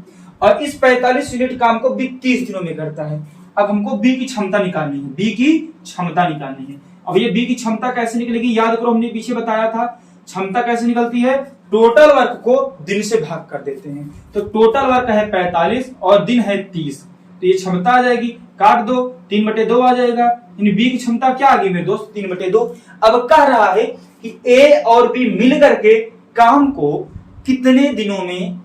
और इस 45 यूनिट काम को बी 30 दिनों में करता है। अब हमको बी की क्षमता निकालनी है, बी की क्षमता निकालनी है। अब ये बी की क्षमता कैसे निकलेगी, याद करो हमने पीछे बताया था क्षमता कैसे निकलती है, टोटल वर्क को दिन से भाग कर देते हैं। तो टोटल वर्क है 45 और दिन है 30, तो ये क्षमता आ जाएगी, काट दो 3/2 आ जाएगा, यानी बी की क्षमता क्या आ गई मेरे दोस्त 3/2। अब कह रहा है कि ए और बी मिलकर के काम को कितने दिनों में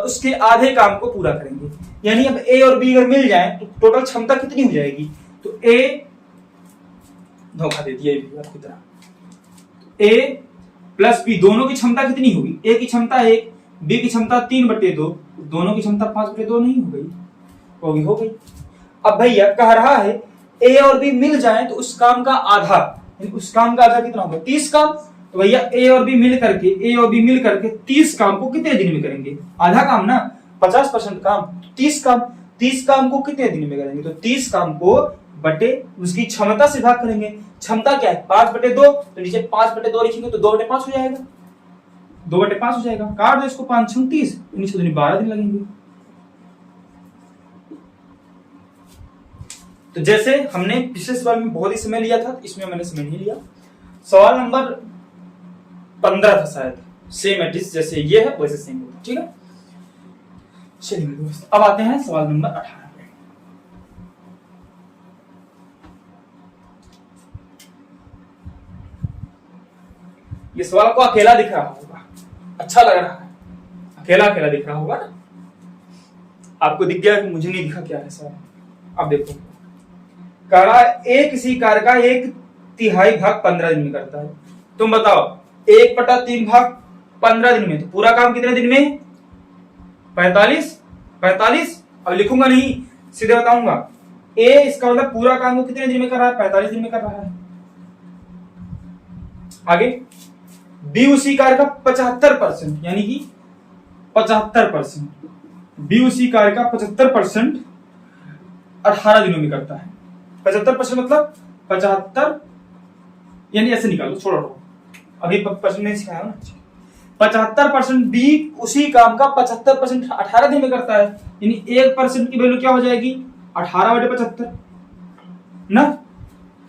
उसके आधे काम को पूरा करेंगे, यानी अब ए और बी अगर मिल जाए तो टोटल क्षमता कितनी हो जाएगी, तो ए धोखा दे दिया आपकी तरह, ए प्लस बी दोनों की क्षमता कितनी होगी, ए की क्षमता 1, बी की क्षमता 3/2, दोनों की क्षमता 5/2 नहीं हो गई। अब भैया कह रहा है ए और बी मिल जाए तो उस काम का आधा, उस काम का आधा कितना होगा 30 काम। तो भैया ए और बी मिल करके 30 काम को कितने दिन में करेंगे, आधा काम ना 50% काम 30 काम को कितने दिन में करेंगे, तो 30 काम को बटे उसकी क्षमता से भाग करेंगे। क्षमता क्या है 5/2, तो नीचे 5/2 लिखेंगे तो 2/5 हो जाएगा, 2/5 हो जाएगा, काट दो इसको 5 × 30, नीचे 12 दिन लगेंगे। तो जैसे हमने पिछले सवाल में बहुत ही समय लिया था, इसमें मैंने समय नहीं लिया। सवाल नंबर 15 था शायद, सेम एडिस जैसे ये है वैसे सेम होगा। ठीक है, चलिए दोस्त अब आते हैं सवाल नंबर 18 पे। ये सवाल को अकेला दिख रहा होगा, अच्छा लग रहा है, अकेला दिख रहा होगा ना, आपको दिख गया कि मुझे नहीं दिखा क्या है सवाल। अब देखो कह रहा है ए किसी कार्य का 1/3 भाग 15 दिन में करता है। तुम बताओ 1/3 भाग 15 दिन में, तो पूरा काम कितने दिन में 45। अब लिखूंगा नहीं, सीधे बताऊंगा ए, इसका मतलब पूरा काम को कितने दिन में कर रहा है 45 दिन में कर रहा है। आगे बी उसी कार्य का 75%, यानी कि 75%, बी उसी कार्य का 75% 18 दिनों में करता है। 75% मतलब 75, यानी ऐसे निकालो, छोड़ो, अभी परसेंट नहीं सिखाया ना। 75% बी उसी काम का 75% 18 दिन में करता है, यानी 1% की वैल्यू क्या हो जाएगी 18/75 ना।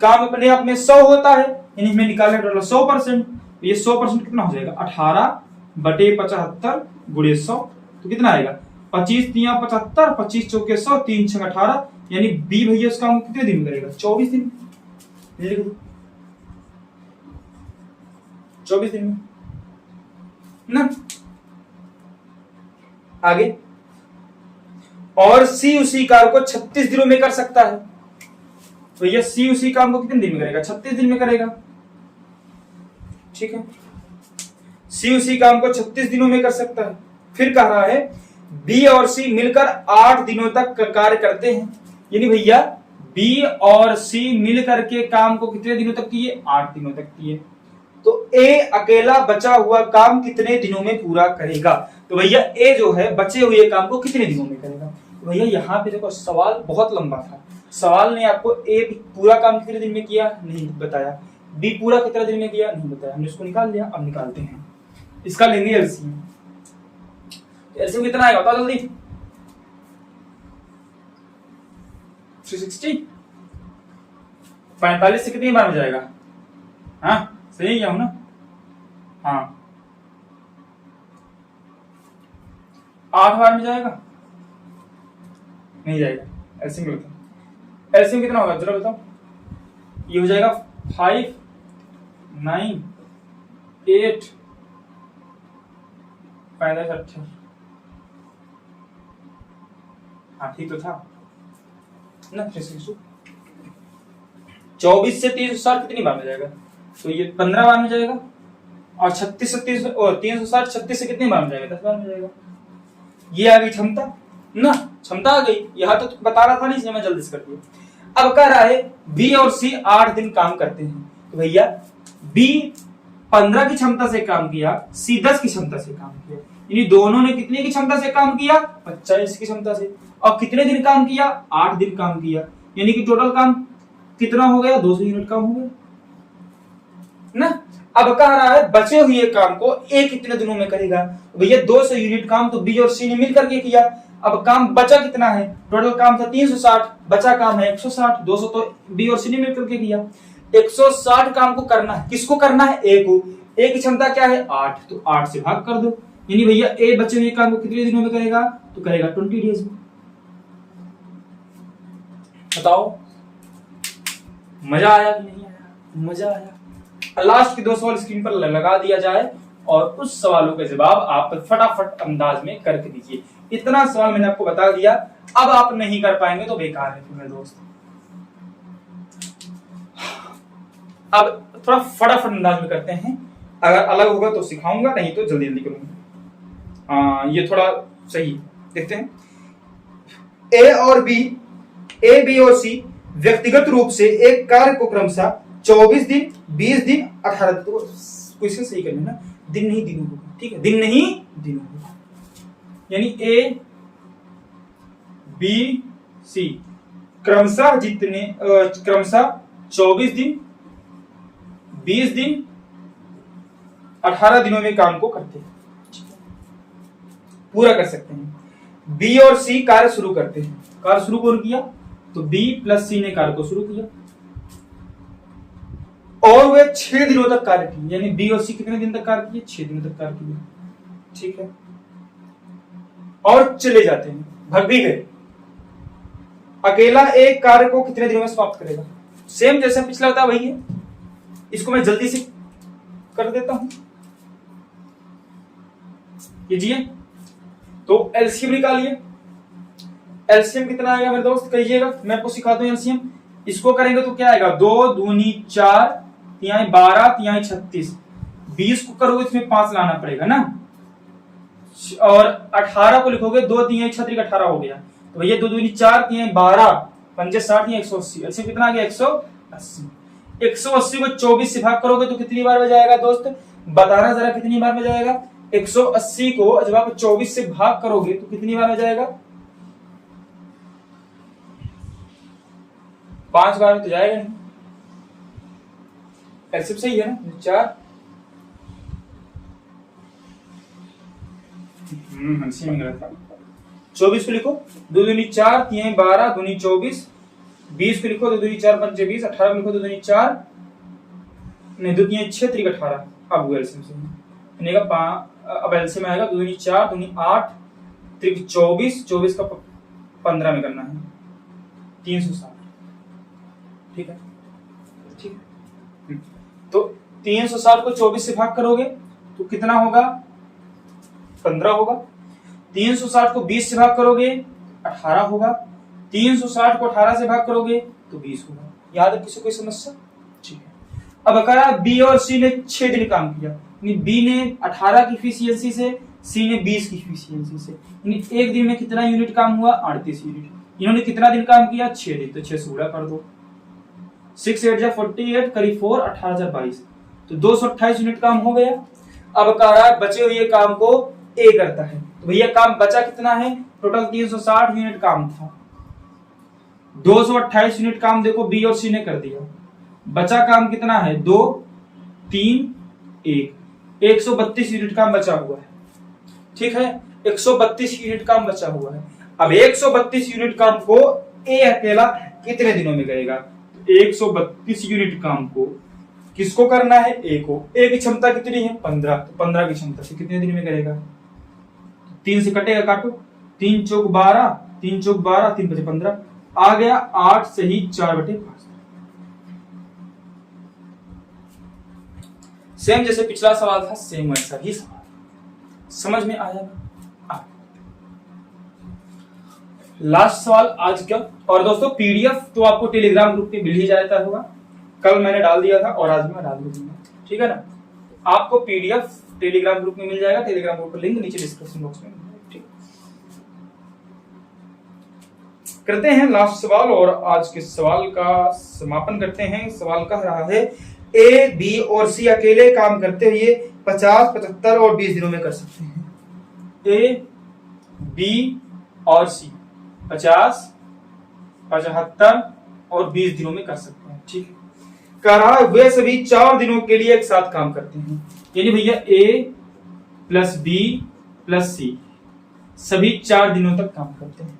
काम अपने आप में 100 होता है, यानी हमें निकालना टोटल 100%, ये 100% कितना हो जाएगा 18/75 गुणे 100, तो कितना आएगा 25 3 75, 25 चौके 100, 3 6 18, यानी बी भैया उस काम को कितने दिन में करेगा 24 दिन, 24 दिन में ना। आगे और सी उसी कार्य को 36 दिनों में कर सकता है, तो यह सी उसी काम को कितने दिन में करेगा 36 दिन में करेगा, ठीक है। सी उसी काम को 36 दिनों में कर सकता है। फिर कह रहा है बी और सी मिलकर 8 दिनों तक कार्य करते हैं, यानी भैया बी और सी मिलकर के काम को कितने दिनों तक किए 8 दिनों तक किए, तो ए अकेला बचा हुआ काम कितने दिनों में पूरा करेगा, तो भैया ए जो है बचे हुए काम को कितने दिनों में करेगा। तो भैया यहाँ पे देखो सवाल बहुत लंबा था, सवाल ने आपको ए पूरा काम कितने दिन में किया नहीं बताया, बी पूरा कितने दिन में किया नहीं बताया, हमने इसको निकाल लिया। अब निकालते हैं, इसका लेंगे एलसीएम। एलसीएम कितना आएगा बताओ जल्दी, 360, 45 से कितनी बार में जाएगा, हाँ सही क्या हूं ना, हाँ 8 बार में जाएगा, नहीं जाएगा। एलसीएम बताओ, एलसीएम कितना होगा जरा बताओ, ये हो जाएगा 5 9 8 45 18, हाँ ठीक तो था ना। 24 से 360 कितनी बार में जाएगा, तो ये 15 बार में जाएगा, और 36 से 360 36 से कितनी बार में जाएगा 10 बार में जाएगा। ये आ गई क्षमता ना, क्षमता आ गई, यहां तो बता रहा था नहीं इसलिए मैं जल्दी से कर दिया। अब कह रहा है बी और सी 8 दिन काम करते हैं, तो भैया बी 15 की क्षमता से काम किया, सी 10 की क्षमता से काम किया, यानी दोनों ने कितने की क्षमता से काम किया 25 की क्षमता से, और कितने दिन काम किया 8 दिन काम किया, यानी कि टोटल काम कितना हो गया 200 यूनिट काम हो गया ना। अब कह रहा है बचे हुए काम को ए कितने दिनों में करेगा, तो भैया 200 यूनिट काम तो बी और सी ने मिलकर के किया। अब काम बचा कितना है, टोटल काम था 360, बचा काम है 160, 200 तो बी और सी ने मिलकर के किया। 160 काम को करना है, किसको करना है ए को, ए की क्षमता क्या है 8, तो 8 से भाग कर दो, यानी भैया ए बचे हुए काम को कितने दिनों में करेगा, तो करेगा 20 डेज में। बताओ मजा आया कि नहीं आया, मजा आया। लास्ट के 2 सवाल स्क्रीन पर लगा दिया जाए और उस सवालों के जवाब आप फटाफट अंदाज में करके दीजिए। इतना सवाल मैंने आपको बता दिया, अब आप नहीं कर पाएंगे तो बेकार है मेरे दोस्त। अब थोड़ा फटाफट अंदाज में करते हैं, अगर अलग होगा तो सिखाऊंगा, नहीं तो जल्दी जल्दी करूंगा। ये थोड़ा सही देखते हैं। ए और बी, ए बी और सी व्यक्तिगत रूप से एक कार्य को क्रमशः 24 दिन 20 दिन 18 दिन, तो क्वेश्चन सही कर लेना, दिन नहीं दिनों होगा, ठीक है, दिन नहीं दिनों होगा, यानी ए बी सी क्रमशः 24 दिन 20 दिन 18 दिनों में काम को करते हैं, पूरा कर सकते हैं। बी और सी कार्य शुरू करते हैं, कार्य शुरू कौन किया, तो बी प्लस सी ने कार्य को शुरू किया और वे 6 दिनों तक कार्य किए, यानी बी और सी कितने दिन तक कार्य किए 6 दिनों तक कार्य किए, ठीक है, और चले जाते हैं, भाग भी गए। अकेला एक कार्य को कितने दिनों में समाप्त करेगा, सेम जैसे पिछला था वही है, इसको मैं जल्दी से कर देता हूं, कीजिए। तो एलसीएम निकालिए, एलसीएम कितना आएगा मेरे दोस्त कहिएगा, मैं आपको सिखाता हूं एलसीएम। इसको करेंगे तो क्या आएगा 2 दूनी 4 तिहाई 12 तिहाई 36, 20 को करोगे इसमें 5 लाना पड़ेगा ना, और 18 को लिखोगे 2 तिहाई 6 18 हो गया, तो भैया 2 दूनी 4 तिहाई 12 पंजे 60 या 180, एलसीएम कितना आ गया 180। 180 को 24 से भाग करोगे तो कितनी बार में जाएगा दोस्त, बताना जरा कितनी बार में जाएगा। 180 को जब आप 24 से भाग करोगे तो कितनी बार में जाएगा, 5 बार में तो जाएगा नहीं। एलसीएम सही है ना, 4 हंसी में गलत था। 24 को लिखो, 2 दूनी 4, 3 12, 2 24, 20 को लिखो, 2 दूनी 4 5 20, 18 को लिखो, 2 दूनी 4 नहीं 2 3 6 3 18। अब एलसीएम से अब एलसीएम आएगा 2 दूनी 4, 2 दूनी 8, 3 24, 24 का 15 में करना है, 360। ठीक है, ठीक है। तो 360 को 24 से भाग करोगे तो कितना होगा, 15 होगा। 360 को 20 से भाग करोगे 18 होगा। 360 को 18 से भाग करोगे तो 20 होगा। याद है किसी कोई समस्या? ठीक है। अब करा बी और सी ने 6 दिन काम किया, बी ने 18 की इफिशियंसी से, सी ने 20 की इफिशियंसी से, यानी एक दिन में कितना यूनिट काम हुआ, 38 यूनिट। इन्होंने कितना दिन काम किया, 6 दिन, तो 6 से गुणा कर दो। 6 8 जा 48 करीब 4 18 जा 22, तो 228 यूनिट काम हो गया। अब कह रहा है बचे हुए काम को ए करता है, तो भैया काम बचा कितना है, टोटल 360 यूनिट काम था, 228 यूनिट काम देखो बी और सी ने कर दिया। बचा काम कितना है, 2 3 1, 132 यूनिट काम बचा हुआ है। ठीक है, 132 यूनिट काम बचा हुआ है। अब 132 यूनिट काम को ए अकेला कितने दिनों में करेगा, 132 यूनिट काम को किसको करना है, ए को। ए की क्षमता कितनी है, 15, तो 15 की क्षमता से कितने दिन में करेगा, 3 से कटेगा, काटो, 3 चौक 12, 3 चौक 12, 3 5 15, आ गया 8 सही 4/5। सेम जैसे पिछला सवाल था, सेम वैसा ही सवाल, समझ में आया ना। लास्ट सवाल आज का। और दोस्तों पीडीएफ तो आपको टेलीग्राम ग्रुप पे मिल ही जाता होगा, कल मैंने डाल दिया था और आज मैं डाल दूंगा, ठीक है ना। आपको पीडीएफ टेलीग्राम ग्रुप में मिल जाएगा, टेलीग्राम ग्रुप का लिंक नीचे डिस्क्रिप्शन बॉक्स में। ठीक, करते हैं लास्ट सवाल और आज के सवाल का समापन करते हैं। सवाल कह रहा है ए बी और सी अकेले काम करते हुए 50 75 और 20 दिनों में कर सकते हैं। ए बी और सी 50 75 और 20 दिनों में कर सकते हैं। ठीक है, कह रहा है वे सभी 4 दिनों के लिए एक साथ काम करते हैं, यानी भैया ए प्लस बी प्लस सी सभी 4 दिनों तक काम करते हैं,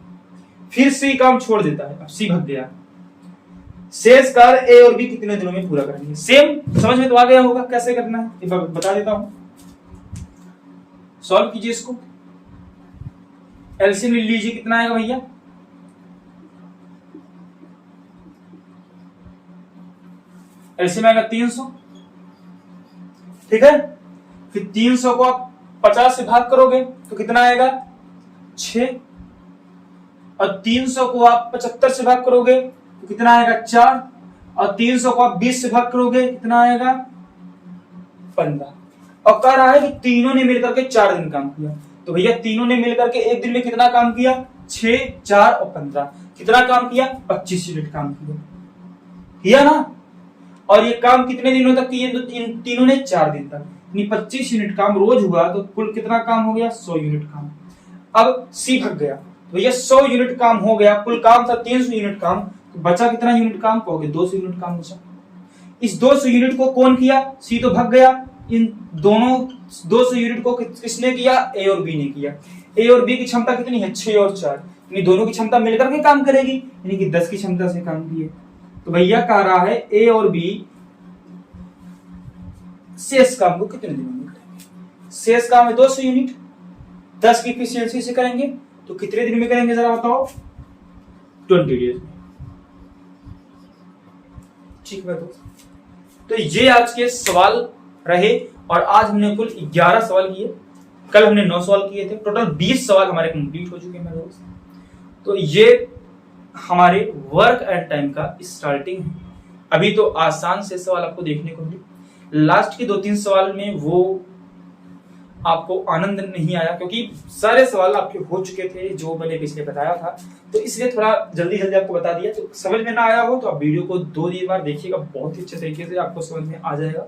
फिर सी काम छोड़ देता है, अब सी भाग गया। शेष कार्य ए और बी कितने दिनों में पूरा करेंगे। सेम समझ में तो आ गया होगा कैसे करना है, एक बार बता देता हूं, सॉल्व कीजिए इसको। एलसीएम ले लीजिए, कितना आएगा भैया, एलसीएम आएगा 300। ठीक है, फिर 300 को आप 50 से भाग करोगे तो कितना आएगा, 6, और 300 को आप 75 से भाग करोगे तो कितना आएगा, 4, और 300 को आप 20 से भाग करोगे कितना आएगा, 15। और कह रहा है कि तीनों ने मिलकर के 4 दिन काम किया, तो भैया तीनों ने मिलकर के एक दिन में कितना काम किया, 6 4 और 15, कितना काम किया, 25 यूनिट काम किया ना। और ये काम कितने दिनों तक किए, तो इन तीनों ने 4 दिन तक, 25 यूनिट काम रोज हुआ, तो कुल कितना काम हो गया, 100 यूनिट काम। अब सी भाग गया, तो भैया 100 यूनिट काम हो गया, कुल काम था 300 यूनिट काम, तो बचा कितना यूनिट काम, कहोगे 200 यूनिट काम बचा। इस 200 यूनिट को कौन किया, सी तो भाग गया, इन दोनों 200 यूनिट को किसने किया, ए और बी ने किया। ए और बी की क्षमता कितनी है, 6 और 4, यानी दोनों की क्षमता मिलकर के काम करेगी, यानी कि 10 की क्षमता से काम किए। तो भैया कह रहा है ए और बी शेष काम को कितने दिनों में करेंगे। शेष काम है 200 यूनिट, 10 की एफिशिएंसी से करेंगे, तो कितने दिन में करेंगे जरा बताओ, 20 डेज में। ठीक है दोस्तों, तो ये आज के सवाल रहे, और आज हमने कुल 11 सवाल किए, कल हमने 9 सवाल किए थे, टोटल 20 सवाल हमारे कंप्लीट हो चुके हैं मेरे दोस्त। तो ये हमारे वर्क एट टाइम का स्टार्टिंग है। अभी तो आसान से सवाल आपको देखने को मिले, लास्ट के 2-3 सवाल में वो आपको आनंद नहीं आया, क्योंकि सारे सवाल आपके हो चुके थे जो मैंने पिछले बताया था, तो इसलिए थोड़ा जल्दी जल्दी आपको बता दिया। तो समझ में ना आया हो तो आप वीडियो को 2-3 बार देखिएगा, बहुत ही अच्छे तरीके से आपको समझ में आ जाएगा।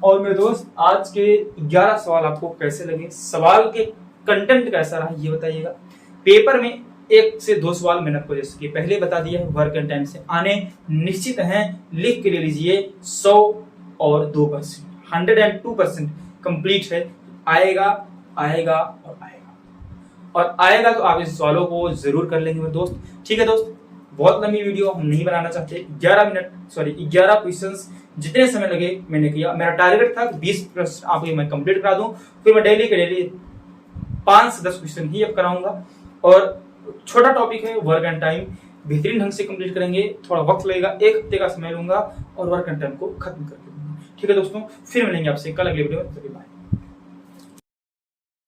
और मेरे दोस्त, आज के 11 सवाल आपको कैसे लगे, सवाल के कंटेंट कैसा रहा ये बताइएगा। पेपर में 1 से 2 सवाल मैंने आपको जैसे कि पहले बता दिया है वर्क एंड टाइम से आने निश्चित हैं, लिख के ले लीजिए 100 और 2%, 102% कंप्लीट है। आएगा आएगा और आएगा, और आएगा तो आप इस सवालों को जरूर कर लेंगे मेरे दोस्त। ठीक है दोस्त, बहुत लंबी वीडियो हम नहीं बनाना चाहते, 11 क्वेश्चंस जितने समय लगे मैंने किया। मेरा टारगेट था कि 20 प्रश्न आपको मैं कंप्लीट करा दूं, फिर मैं डेली के डेली 5 से 10 क्वेश्चन ही अब कराऊंगा। और छोटा टॉपिक है वर्क एंड टाइम, बेहतरीन ढंग से कंप्लीट करेंगे, थोड़ा वक्त लगेगा, 1 हफ्ते का समय लूंगा और वर्क एंड टाइम को खत्म कर दूंगा। ठीक है दोस्तों, फिर मिलेंगे आपसे कल अगले वीडियो में। बाय।